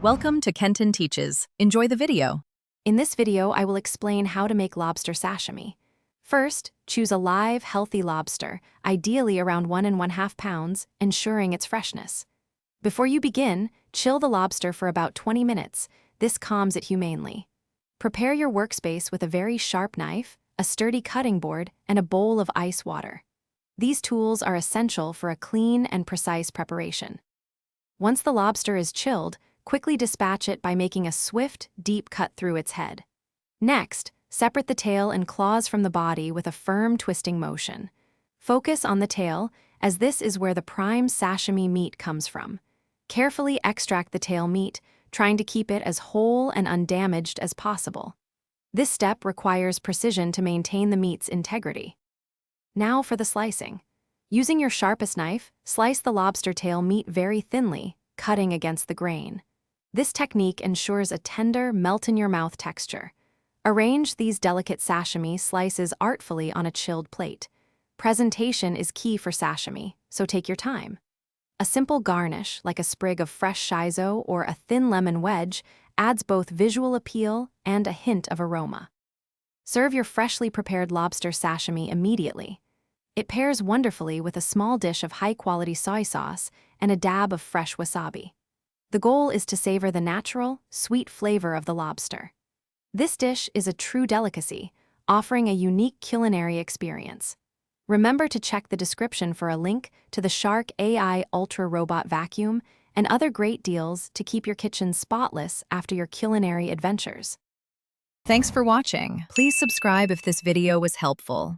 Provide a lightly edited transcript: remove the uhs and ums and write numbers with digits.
Welcome to Kenton Teaches. Enjoy the video. In this video, I will explain how to make lobster sashimi. First, choose a live, healthy lobster, ideally around 1½ pounds, ensuring its freshness. Before you begin, chill the lobster for about 20 minutes. This calms it humanely. Prepare your workspace with a very sharp knife, a sturdy cutting board, and a bowl of ice water. These tools are essential for a clean and precise preparation. Once the lobster is chilled, quickly dispatch it by making a swift, deep cut through its head. Next, separate the tail and claws from the body with a firm twisting motion. Focus on the tail, as this is where the prime sashimi meat comes from. Carefully extract the tail meat, trying to keep it as whole and undamaged as possible. This step requires precision to maintain the meat's integrity. Now for the slicing. Using your sharpest knife, slice the lobster tail meat very thinly, cutting against the grain. This technique ensures a tender, melt-in-your-mouth texture. Arrange these delicate sashimi slices artfully on a chilled plate. Presentation is key for sashimi, so take your time. A simple garnish, like a sprig of fresh shiso or a thin lemon wedge, adds both visual appeal and a hint of aroma. Serve your freshly prepared lobster sashimi immediately. It pairs wonderfully with a small dish of high-quality soy sauce and a dab of fresh wasabi. The goal is to savor the natural, sweet flavor of the lobster. This dish is a true delicacy, offering a unique culinary experience. Remember to check the description for a link to the Shark AI Ultra Robot Vacuum and other great deals to keep your kitchen spotless after your culinary adventures. Thanks for watching. Please subscribe if this video was helpful.